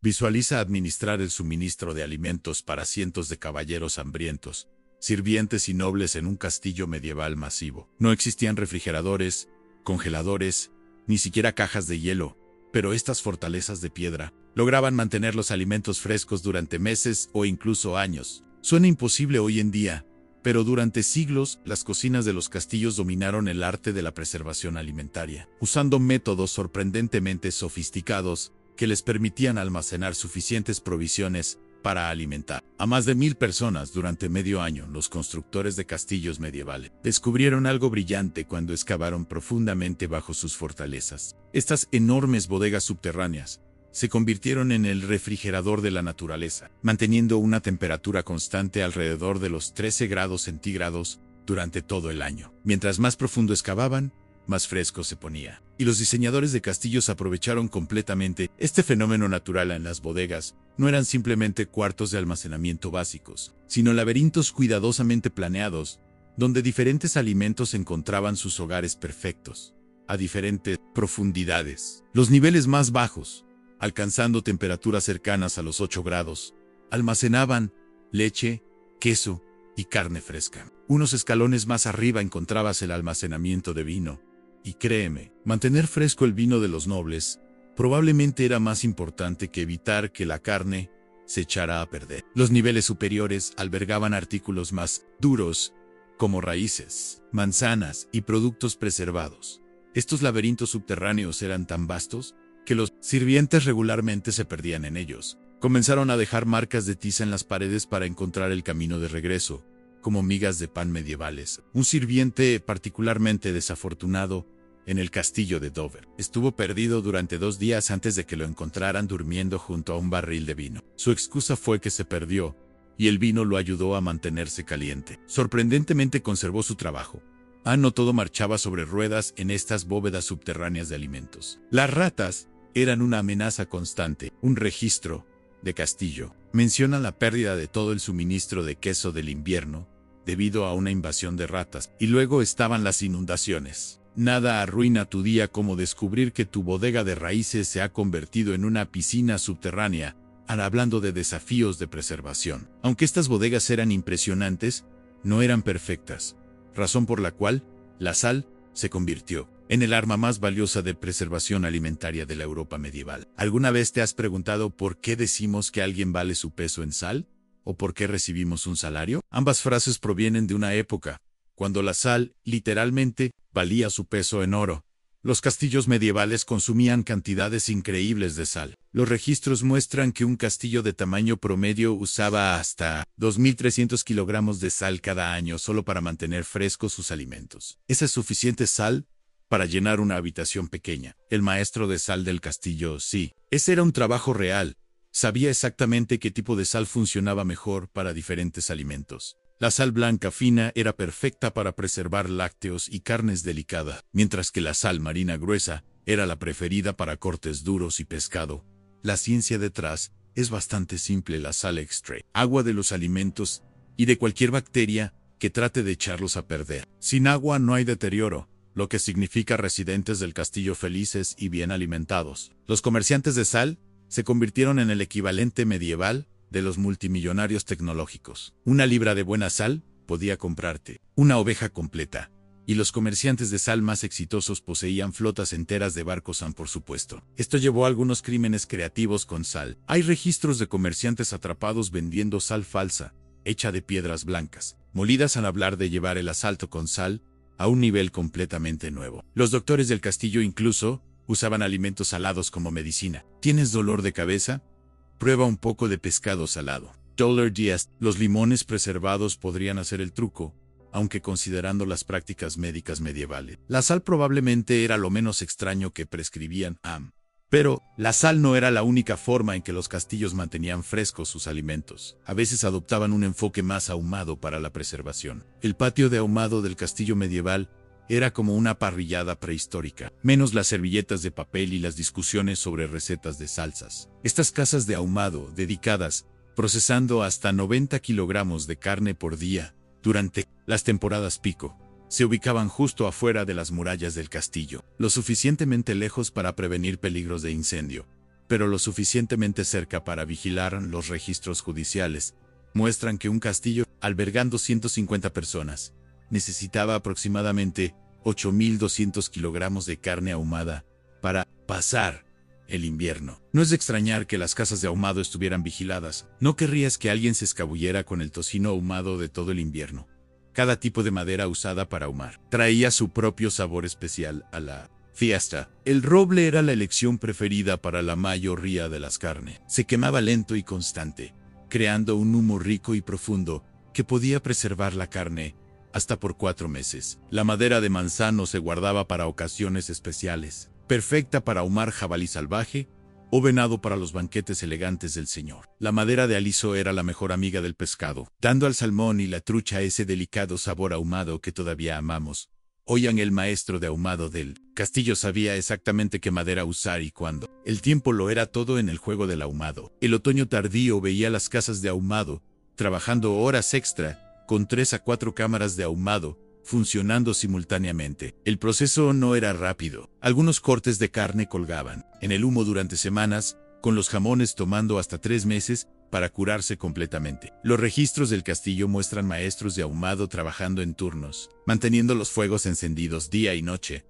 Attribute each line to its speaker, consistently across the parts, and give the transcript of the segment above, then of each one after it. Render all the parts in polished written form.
Speaker 1: Visualiza administrar el suministro de alimentos para cientos de caballeros hambrientos, sirvientes y nobles en un castillo medieval masivo. No existían refrigeradores, congeladores, ni siquiera cajas de hielo, pero estas fortalezas de piedra lograban mantener los alimentos frescos durante meses o incluso años. Suena imposible hoy en día, pero durante siglos las cocinas de los castillos dominaron el arte de la preservación alimentaria, usando métodos sorprendentemente sofisticados que les permitían almacenar suficientes provisiones para alimentar a más de 1000 personas durante medio año. Los constructores de castillos medievales descubrieron algo brillante cuando excavaron profundamente bajo sus fortalezas. Estas enormes bodegas subterráneas se convirtieron en el refrigerador de la naturaleza, manteniendo una temperatura constante alrededor de los 13 grados centígrados durante todo el año. Mientras más profundo excavaban, más fresco se ponía. Y los diseñadores de castillos aprovecharon completamente este fenómeno natural. En las bodegas no eran simplemente cuartos de almacenamiento básicos, sino laberintos cuidadosamente planeados, donde diferentes alimentos encontraban sus hogares perfectos, a diferentes profundidades. Los niveles más bajos, alcanzando temperaturas cercanas a los 8 grados, almacenaban leche, queso y carne fresca. Unos escalones más arriba encontrabas el almacenamiento de vino. Y créeme, mantener fresco el vino de los nobles probablemente era más importante que evitar que la carne se echara a perder. Los niveles superiores albergaban artículos más duros, como raíces, manzanas y productos preservados. Estos laberintos subterráneos eran tan vastos que los sirvientes regularmente se perdían en ellos. Comenzaron a dejar marcas de tiza en las paredes para encontrar el camino de regreso, como migas de pan medievales. Un sirviente particularmente desafortunado en el castillo de Dover estuvo perdido durante 2 días antes de que lo encontraran durmiendo junto a un barril de vino. Su excusa fue que se perdió, y el vino lo ayudó a mantenerse caliente. Sorprendentemente conservó su trabajo. No todo marchaba sobre ruedas en estas bóvedas subterráneas de alimentos. Las ratas eran una amenaza constante. Un registro de Castillo menciona la pérdida de todo el suministro de queso del invierno debido a una invasión de ratas, y luego estaban las inundaciones. Nada arruina tu día como descubrir que tu bodega de raíces se ha convertido en una piscina subterránea, hablando de desafíos de preservación. Aunque estas bodegas eran impresionantes, no eran perfectas, razón por la cual la sal se convirtió en el arma más valiosa de preservación alimentaria de la Europa medieval. ¿Alguna vez te has preguntado por qué decimos que alguien vale su peso en sal? ¿O por qué recibimos un salario? Ambas frases provienen de una época cuando la sal, literalmente, valía su peso en oro. Los castillos medievales consumían cantidades increíbles de sal. Los registros muestran que un castillo de tamaño promedio usaba hasta 2.300 kilogramos de sal cada año solo para mantener frescos sus alimentos. ¿Esa es suficiente sal para llenar una habitación pequeña? El maestro de sal del castillo, sí. Ese era un trabajo real. Sabía exactamente qué tipo de sal funcionaba mejor para diferentes alimentos. La sal blanca fina era perfecta para preservar lácteos y carnes delicadas, mientras que la sal marina gruesa era la preferida para cortes duros y pescado. La ciencia detrás es bastante simple. La sal extrae agua de los alimentos y de cualquier bacteria que trate de echarlos a perder. Sin agua no hay deterioro, lo que significa residentes del castillo felices y bien alimentados. Los comerciantes de sal se convirtieron en el equivalente medieval de los multimillonarios tecnológicos. Una libra de buena sal podía comprarte una oveja completa, y los comerciantes de sal más exitosos poseían flotas enteras de barcos, por supuesto. Esto llevó a algunos crímenes creativos con sal. Hay registros de comerciantes atrapados vendiendo sal falsa, hecha de piedras blancas, molidas, al hablar de llevar el asalto con sal a un nivel completamente nuevo. Los doctores del castillo incluso usaban alimentos salados como medicina. ¿Tienes dolor de cabeza? Prueba un poco de pescado salado. $10. Los limones preservados podrían hacer el truco, aunque considerando las prácticas médicas medievales. La sal probablemente era lo menos extraño que prescribían. Pero la sal no era la única forma en que los castillos mantenían frescos sus alimentos. A veces adoptaban un enfoque más ahumado para la preservación. El patio de ahumado del castillo medieval era como una parrillada prehistórica, menos las servilletas de papel y las discusiones sobre recetas de salsas. Estas casas de ahumado, dedicadas, procesando hasta 90 kilogramos de carne por día, durante las temporadas pico, se ubicaban justo afuera de las murallas del castillo, lo suficientemente lejos para prevenir peligros de incendio, pero lo suficientemente cerca para vigilar los registros judiciales, muestran que un castillo, albergando 150 personas, necesitaba aproximadamente 8.200 kilogramos de carne ahumada para pasar el invierno. No es de extrañar que las casas de ahumado estuvieran vigiladas. No querrías que alguien se escabullera con el tocino ahumado de todo el invierno. Cada tipo de madera usada para ahumar traía su propio sabor especial a la fiesta. El roble era la elección preferida para la mayoría de las carnes. Se quemaba lento y constante, creando un humo rico y profundo que podía preservar la carne hasta por 4 meses. La madera de manzano se guardaba para ocasiones especiales, perfecta para ahumar jabalí salvaje o venado para los banquetes elegantes del señor. La madera de aliso era la mejor amiga del pescado, dando al salmón y la trucha ese delicado sabor ahumado que todavía amamos. Oigan, el maestro de ahumado del castillo sabía exactamente qué madera usar y cuándo. El tiempo lo era todo en el juego del ahumado. El otoño tardío veía las casas de ahumado trabajando horas extra con 3 a 4 cámaras de ahumado funcionando simultáneamente. El proceso no era rápido. Algunos cortes de carne colgaban en el humo durante semanas, con los jamones tomando hasta 3 meses para curarse completamente. Los registros del castillo muestran maestros de ahumado trabajando en turnos, manteniendo los fuegos encendidos día y noche.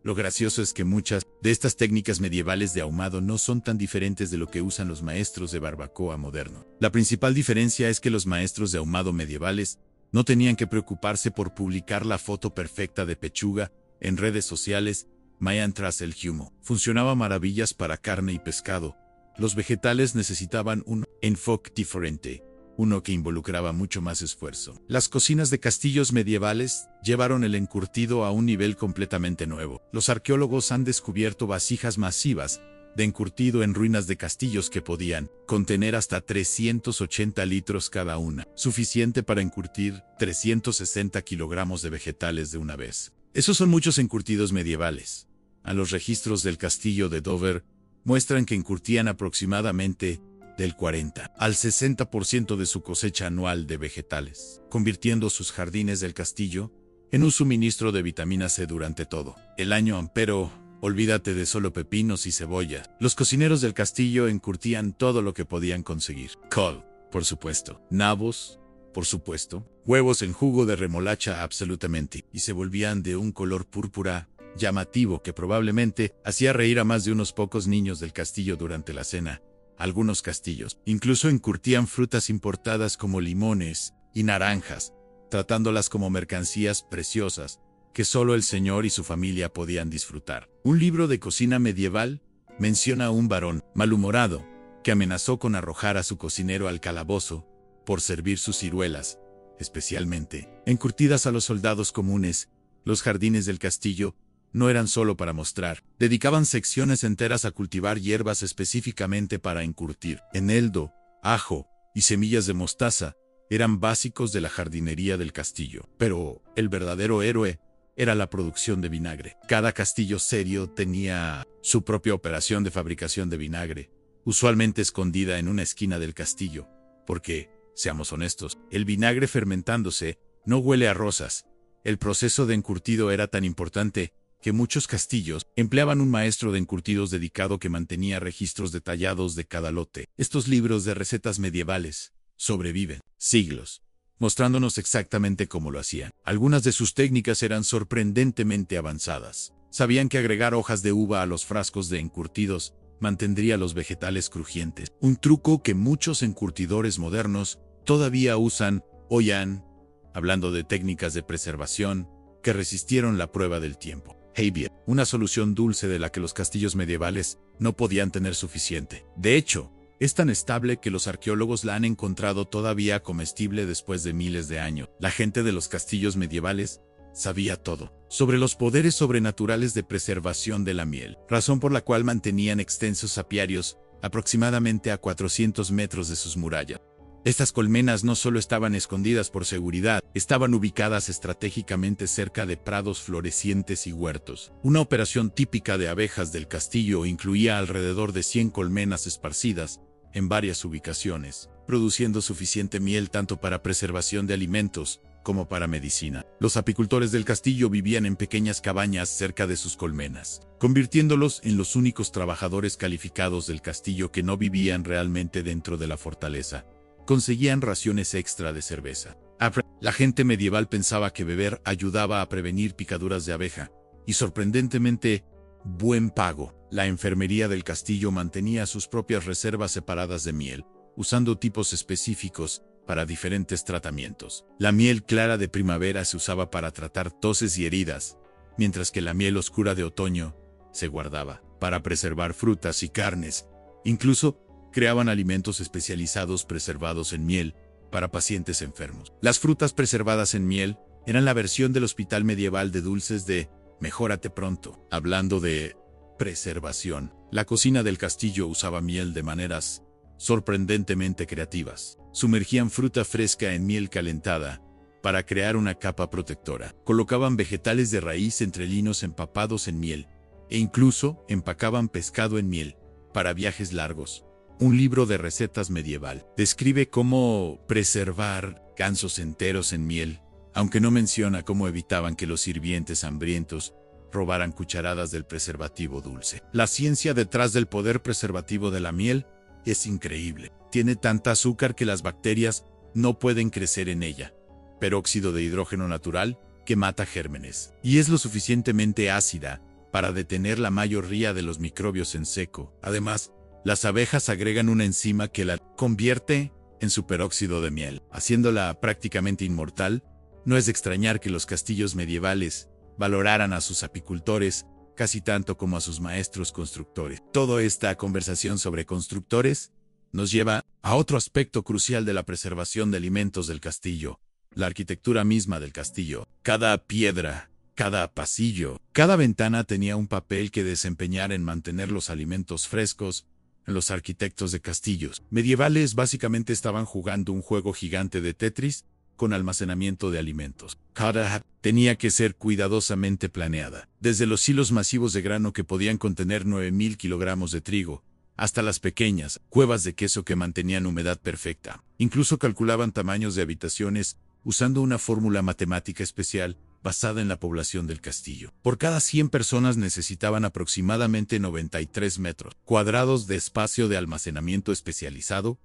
Speaker 1: Lo gracioso es que muchas de estas técnicas medievales de ahumado no son tan diferentes de lo que usan los maestros de barbacoa moderno. La principal diferencia es que los maestros de ahumado medievales no tenían que preocuparse por publicar la foto perfecta de pechuga en redes sociales, mientras el humo funcionaba maravillas para carne y pescado. Los vegetales necesitaban un enfoque diferente, uno que involucraba mucho más esfuerzo. Las cocinas de castillos medievales llevaron el encurtido a un nivel completamente nuevo. Los arqueólogos han descubierto vasijas masivas de encurtido en ruinas de castillos que podían contener hasta 380 litros cada una, suficiente para encurtir 360 kilogramos de vegetales de una vez. Esos son muchos encurtidos medievales. A los registros del castillo de Dover muestran que encurtían aproximadamente del 40 al 60% de su cosecha anual de vegetales, convirtiendo sus jardines del castillo en un suministro de vitamina C durante todo el año. Pero olvídate de solo pepinos y cebollas. Los cocineros del castillo encurtían todo lo que podían conseguir. Col, por supuesto. Nabos, por supuesto. Huevos en jugo de remolacha, absolutamente. Y se volvían de un color púrpura llamativo que probablemente hacía reír a más de unos pocos niños del castillo durante la cena. Algunos castillos incluso encurtían frutas importadas como limones y naranjas, tratándolas como mercancías preciosas que solo el señor y su familia podían disfrutar. Un libro de cocina medieval menciona a un varón malhumorado que amenazó con arrojar a su cocinero al calabozo por servir sus ciruelas, especialmente encurtidas a los soldados comunes. Los jardines del castillo no eran solo para mostrar, dedicaban secciones enteras a cultivar hierbas específicamente para encurtir. Eneldo, ajo y semillas de mostaza eran básicos de la jardinería del castillo. Pero el verdadero héroe era la producción de vinagre. Cada castillo serio tenía su propia operación de fabricación de vinagre, usualmente escondida en una esquina del castillo, porque, seamos honestos, el vinagre fermentándose no huele a rosas. El proceso de encurtido era tan importante que muchos castillos empleaban un maestro de encurtidos dedicado que mantenía registros detallados de cada lote. Estos libros de recetas medievales sobreviven siglos, mostrándonos exactamente cómo lo hacían. Algunas de sus técnicas eran sorprendentemente avanzadas. Sabían que agregar hojas de uva a los frascos de encurtidos mantendría los vegetales crujientes, un truco que muchos encurtidores modernos todavía usan hoy, hablando de técnicas de preservación que resistieron la prueba del tiempo. Habiet, una solución dulce de la que los castillos medievales no podían tener suficiente. De hecho, es tan estable que los arqueólogos la han encontrado todavía comestible después de miles de años. La gente de los castillos medievales sabía todo sobre los poderes sobrenaturales de preservación de la miel, razón por la cual mantenían extensos apiarios aproximadamente a 400 metros de sus murallas. Estas colmenas no solo estaban escondidas por seguridad, estaban ubicadas estratégicamente cerca de prados florecientes y huertos. Una operación típica de abejas del castillo incluía alrededor de 100 colmenas esparcidas en varias ubicaciones, produciendo suficiente miel tanto para preservación de alimentos como para medicina. Los apicultores del castillo vivían en pequeñas cabañas cerca de sus colmenas, convirtiéndolos en los únicos trabajadores calificados del castillo que no vivían realmente dentro de la fortaleza. Conseguían raciones extra de cerveza. La gente medieval pensaba que beber ayudaba a prevenir picaduras de abeja, y sorprendentemente, buen pago. La enfermería del castillo mantenía sus propias reservas separadas de miel, usando tipos específicos para diferentes tratamientos. La miel clara de primavera se usaba para tratar toses y heridas, mientras que la miel oscura de otoño se guardaba para preservar frutas y carnes. Incluso creaban alimentos especializados preservados en miel para pacientes enfermos. Las frutas preservadas en miel eran la versión del hospital medieval de dulces de Mejórate pronto. Hablando de preservación, la cocina del castillo usaba miel de maneras sorprendentemente creativas. Sumergían fruta fresca en miel calentada para crear una capa protectora. Colocaban vegetales de raíz entre linos empapados en miel e incluso empacaban pescado en miel para viajes largos. Un libro de recetas medieval describe cómo preservar gansos enteros en miel, aunque no menciona cómo evitaban que los sirvientes hambrientos robaran cucharadas del preservativo dulce. La ciencia detrás del poder preservativo de la miel es increíble. Tiene tanta azúcar que las bacterias no pueden crecer en ella, peróxido de hidrógeno natural que mata gérmenes, y es lo suficientemente ácida para detener la mayoría de los microbios en seco. Además, las abejas agregan una enzima que la convierte en superóxido de miel, haciéndola prácticamente inmortal. No es de extrañar que los castillos medievales valoraran a sus apicultores casi tanto como a sus maestros constructores. Toda esta conversación sobre constructores nos lleva a otro aspecto crucial de la preservación de alimentos del castillo, la arquitectura misma del castillo. Cada piedra, cada pasillo, cada ventana tenía un papel que desempeñar en mantener los alimentos frescos. Los arquitectos de castillos medievales básicamente estaban jugando un juego gigante de Tetris con almacenamiento de alimentos. Cada tenía que ser cuidadosamente planeada, desde los silos masivos de grano que podían contener 9.000 kilogramos de trigo, hasta las pequeñas cuevas de queso que mantenían humedad perfecta. Incluso calculaban tamaños de habitaciones usando una fórmula matemática especial basada en la población del castillo. Por cada 100 personas necesitaban aproximadamente 93 metros cuadrados de espacio de almacenamiento especializado.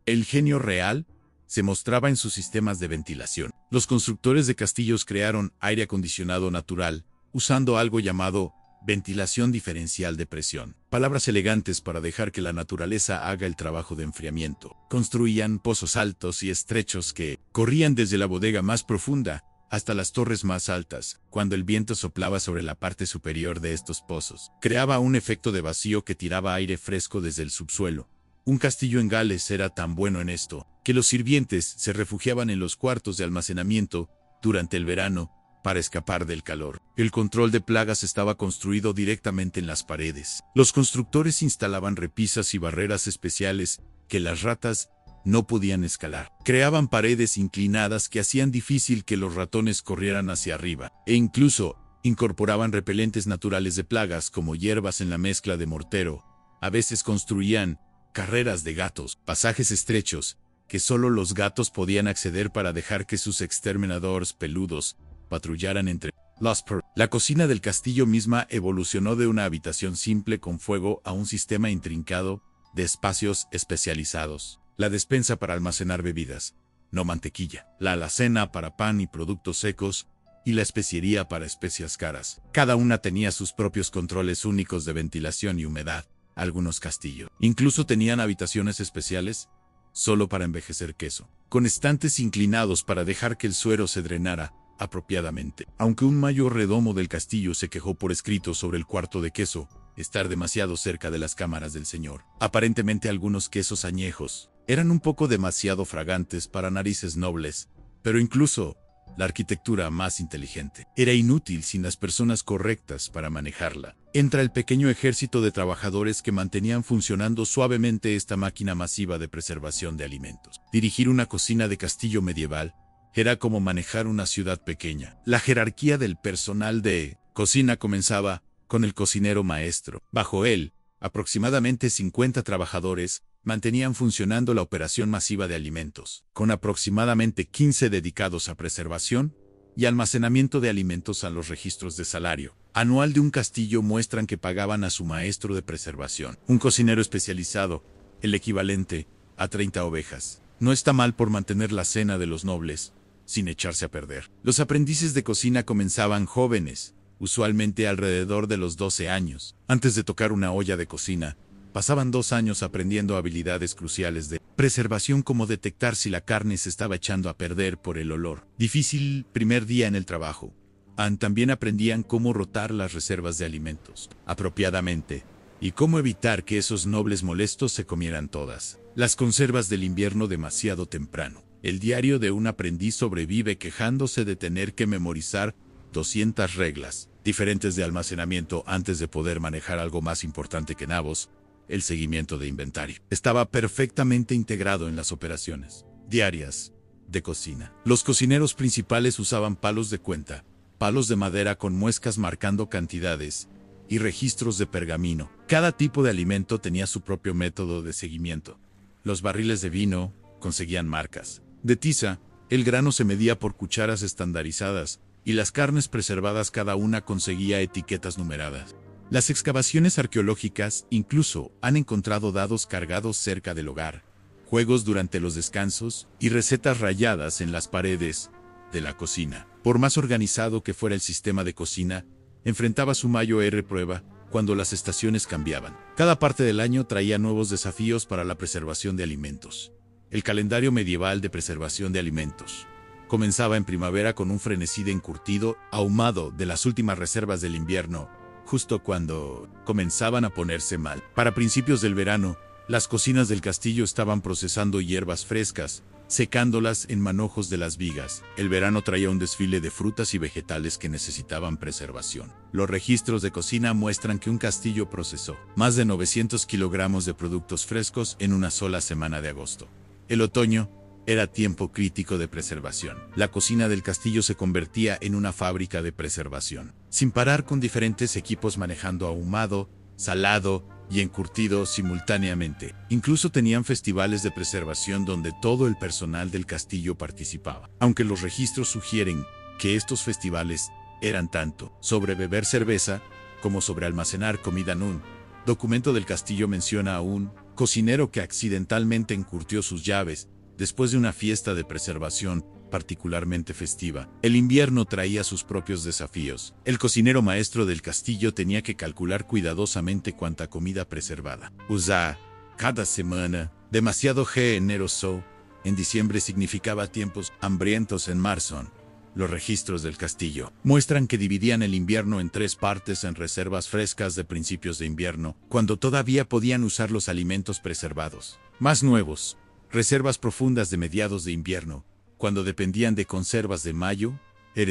Speaker 1: El genio real se mostraba en sus sistemas de ventilación. Los constructores de castillos crearon aire acondicionado natural, usando algo llamado ventilación diferencial de presión. Palabras elegantes para dejar que la naturaleza haga el trabajo de enfriamiento. Construían pozos altos y estrechos que corrían desde la bodega más profunda hasta las torres más altas. Cuando el viento soplaba sobre la parte superior de estos pozos, creaba un efecto de vacío que tiraba aire fresco desde el subsuelo. Un castillo en Gales era tan bueno en esto, que los sirvientes se refugiaban en los cuartos de almacenamiento durante el verano para escapar del calor. El control de plagas estaba construido directamente en las paredes. Los constructores instalaban repisas y barreras especiales que las ratas no podían escalar. Creaban paredes inclinadas que hacían difícil que los ratones corrieran hacia arriba, e incluso incorporaban repelentes naturales de plagas como hierbas en la mezcla de mortero. A veces construían carreras de gatos, pasajes estrechos, que solo los gatos podían acceder para dejar que sus exterminadores peludos patrullaran entre los La cocina del castillo misma evolucionó de una habitación simple con fuego a un sistema intrincado de espacios especializados. La despensa para almacenar bebidas, no mantequilla, la alacena para pan y productos secos, y la especiería para especias caras. Cada una tenía sus propios controles únicos de ventilación y humedad. Algunos castillos incluso tenían habitaciones especiales solo para envejecer queso, con estantes inclinados para dejar que el suero se drenara apropiadamente. Aunque un mayordomo del castillo se quejó por escrito sobre el cuarto de queso estar demasiado cerca de las cámaras del señor. Aparentemente algunos quesos añejos eran un poco demasiado fragantes para narices nobles, pero incluso la arquitectura más inteligente era inútil sin las personas correctas para manejarla. Entra el pequeño ejército de trabajadores que mantenían funcionando suavemente esta máquina masiva de preservación de alimentos. Dirigir una cocina de castillo medieval era como manejar una ciudad pequeña. La jerarquía del personal de cocina comenzaba con el cocinero maestro. Bajo él, aproximadamente 50 trabajadores mantenían funcionando la operación masiva de alimentos, con aproximadamente 15 dedicados a preservación y almacenamiento de alimentos. A los registros de salario anual de un castillo muestran que pagaban a su maestro de preservación, un cocinero especializado, el equivalente a 30 ovejas. No está mal por mantener la cena de los nobles, sin echarse a perder. Los aprendices de cocina comenzaban jóvenes, usualmente alrededor de los 12 años. Antes de tocar una olla de cocina, pasaban 2 años aprendiendo habilidades cruciales de preservación, como detectar si la carne se estaba echando a perder por el olor. Difícil primer día en el trabajo. También aprendían cómo rotar las reservas de alimentos apropiadamente y cómo evitar que esos nobles molestos se comieran todas las conservas del invierno demasiado temprano. El diario de un aprendiz sobrevive quejándose de tener que memorizar 200 reglas diferentes de almacenamiento antes de poder manejar algo más importante que nabos: el seguimiento de inventario. Estaba perfectamente integrado en las operaciones diarias de cocina. Los cocineros principales usaban palos de cuenta, palos de madera con muescas marcando cantidades y registros de pergamino. Cada tipo de alimento tenía su propio método de seguimiento. Los barriles de vino conseguían marcas de tiza, el grano se medía por cucharas estandarizadas y las carnes preservadas cada una conseguía etiquetas numeradas. Las excavaciones arqueológicas incluso han encontrado dados cargados cerca del hogar, juegos durante los descansos y recetas rayadas en las paredes de la cocina. Por más organizado que fuera el sistema de cocina, enfrentaba su mayor prueba cuando las estaciones cambiaban. Cada parte del año traía nuevos desafíos para la preservación de alimentos. El calendario medieval de preservación de alimentos comenzaba en primavera con un frenesí de encurtido ahumado de las últimas reservas del invierno, justo cuando comenzaban a ponerse mal. Para principios del verano, las cocinas del castillo estaban procesando hierbas frescas, secándolas en manojos de las vigas. El verano traía un desfile de frutas y vegetales que necesitaban preservación. Los registros de cocina muestran que un castillo procesó más de 900 kilogramos de productos frescos en una sola semana de agosto. El otoño era tiempo crítico de preservación. La cocina del castillo se convertía en una fábrica de preservación, sin parar, con diferentes equipos manejando ahumado, salado y encurtido simultáneamente. Incluso tenían festivales de preservación donde todo el personal del castillo participaba. Aunque los registros sugieren que estos festivales eran tanto sobre beber cerveza como sobre almacenar comida. En un documento del castillo menciona a un cocinero que accidentalmente encurtió sus llaves después de una fiesta de preservación particularmente festiva. El invierno traía sus propios desafíos. El cocinero maestro del castillo tenía que calcular cuidadosamente cuánta comida preservada usaba cada semana. Demasiado generoso en diciembre significaba tiempos hambrientos en marzo. Los registros del castillo muestran que dividían el invierno en 3 partes: en reservas frescas de principios de invierno, cuando todavía podían usar los alimentos preservados más nuevos; reservas profundas de mediados de invierno, cuando dependían de conservas de mayo,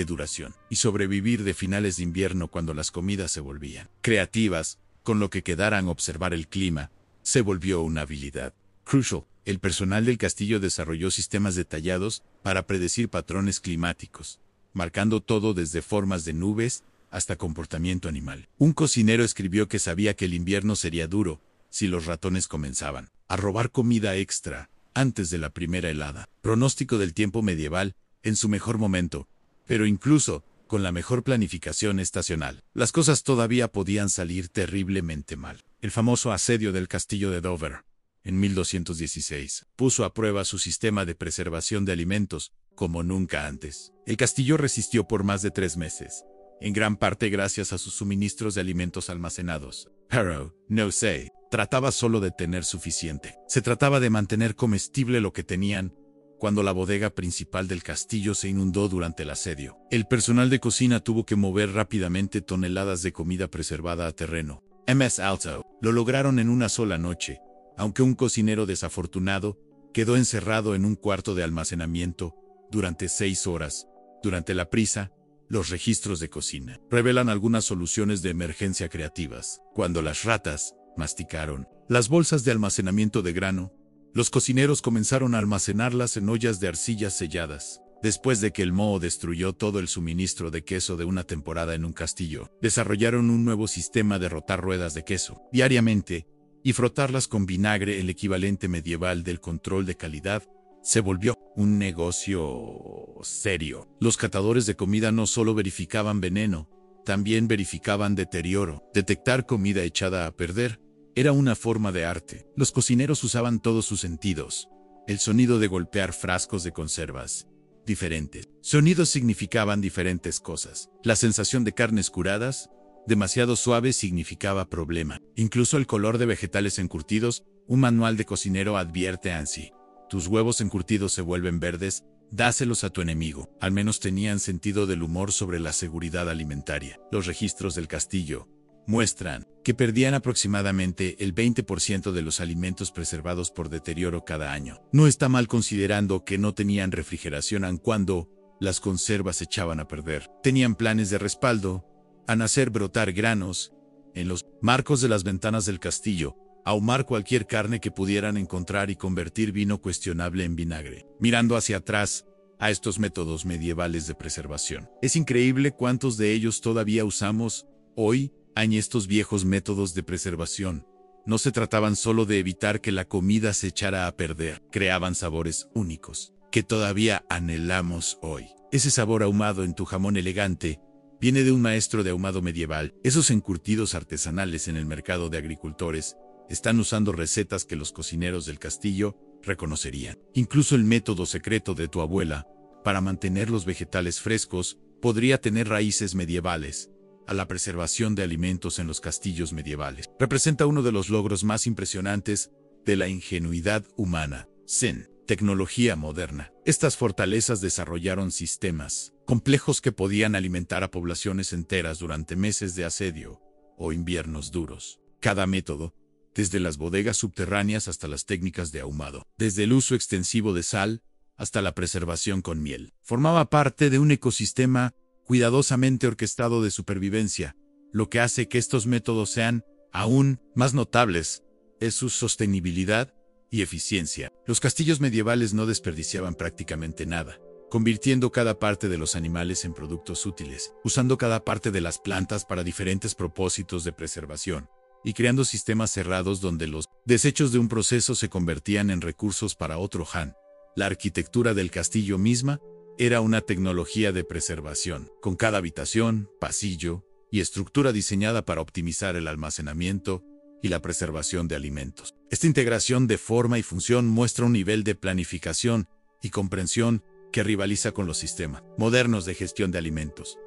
Speaker 1: duración; y sobrevivir de finales de invierno, cuando las comidas se volvían creativas, con lo que quedaran observar el clima se volvió una habilidad crucial. El personal del castillo desarrolló sistemas detallados para predecir patrones climáticos, marcando todo desde formas de nubes hasta comportamiento animal. Un cocinero escribió que sabía que el invierno sería duro si los ratones comenzaban a robar comida extra antes de la primera helada. Pronóstico del tiempo medieval en su mejor momento, pero incluso con la mejor planificación estacional, las cosas todavía podían salir terriblemente mal. El famoso asedio del castillo de Dover, en 1216, puso a prueba su sistema de preservación de alimentos como nunca antes. El castillo resistió por más de 3 meses, en gran parte gracias a sus suministros de alimentos almacenados. Pero no se trataba solo de tener suficiente. Se trataba de mantener comestible lo que tenían. Cuando la bodega principal del castillo se inundó durante el asedio, el personal de cocina tuvo que mover rápidamente toneladas de comida preservada a terreno. Ms. Alto lo lograron en una sola noche, aunque un cocinero desafortunado quedó encerrado en un cuarto de almacenamiento durante 6 horas. Durante la prisa, los registros de cocina revelan algunas soluciones de emergencia creativas. Cuando las ratas masticaron las bolsas de almacenamiento de grano, los cocineros comenzaron a almacenarlas en ollas de arcilla selladas. Después de que el moho destruyó todo el suministro de queso de una temporada en un castillo, desarrollaron un nuevo sistema de rotar ruedas de queso diariamente y frotarlas con vinagre, el equivalente medieval del control de calidad, se volvió un negocio serio. Los catadores de comida no solo verificaban veneno, también verificaban deterioro. Detectar comida echada a perder era una forma de arte. Los cocineros usaban todos sus sentidos. El sonido de golpear frascos de conservas diferentes. Sonidos significaban diferentes cosas. La sensación de carnes curadas, demasiado suave, significaba problema. Incluso el color de vegetales encurtidos, un manual de cocinero advierte así: tus huevos encurtidos se vuelven verdes, dáselos a tu enemigo. Al menos tenían sentido del humor sobre la seguridad alimentaria. Los registros del castillo muestran que perdían aproximadamente el 20% de los alimentos preservados por deterioro cada año. No está mal considerando que no tenían refrigeración aun cuando las conservas se echaban a perder. Tenían planes de respaldo, a hacer brotar granos en los marcos de las ventanas del castillo, ahumar cualquier carne que pudieran encontrar y convertir vino cuestionable en vinagre. Mirando hacia atrás a estos métodos medievales de preservación, es increíble cuántos de ellos todavía usamos hoy. Estos viejos métodos de preservación no se trataban solo de evitar que la comida se echara a perder, creaban sabores únicos que todavía anhelamos hoy. Ese sabor ahumado en tu jamón elegante viene de un maestro de ahumado medieval. Esos encurtidos artesanales en el mercado de agricultores están usando recetas que los cocineros del castillo reconocerían. Incluso el método secreto de tu abuela para mantener los vegetales frescos podría tener raíces medievales. A la preservación de alimentos en los castillos medievales representa uno de los logros más impresionantes de la ingenuidad humana. Sin tecnología moderna, estas fortalezas desarrollaron sistemas complejos que podían alimentar a poblaciones enteras durante meses de asedio o inviernos duros. Cada método, desde las bodegas subterráneas hasta las técnicas de ahumado, desde el uso extensivo de sal hasta la preservación con miel, formaba parte de un ecosistema cuidadosamente orquestado de supervivencia. Lo que hace que estos métodos sean aún más notables es su sostenibilidad y eficiencia. Los castillos medievales no desperdiciaban prácticamente nada, convirtiendo cada parte de los animales en productos útiles, usando cada parte de las plantas para diferentes propósitos de preservación, y creando sistemas cerrados donde los desechos de un proceso se convertían en recursos para otro han. La arquitectura del castillo misma era una tecnología de preservación, con cada habitación, pasillo y estructura diseñada para optimizar el almacenamiento y la preservación de alimentos. Esta integración de forma y función muestra un nivel de planificación y comprensión que rivaliza con los sistemas modernos de gestión de alimentos.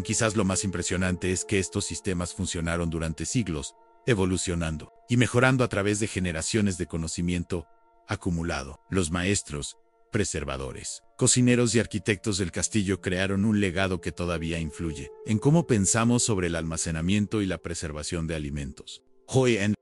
Speaker 1: Quizás lo más impresionante es que estos sistemas funcionaron durante siglos, evolucionando y mejorando a través de generaciones de conocimiento acumulado. Los maestros, preservadores, cocineros y arquitectos del castillo crearon un legado que todavía influye en cómo pensamos sobre el almacenamiento y la preservación de alimentos. Hoy en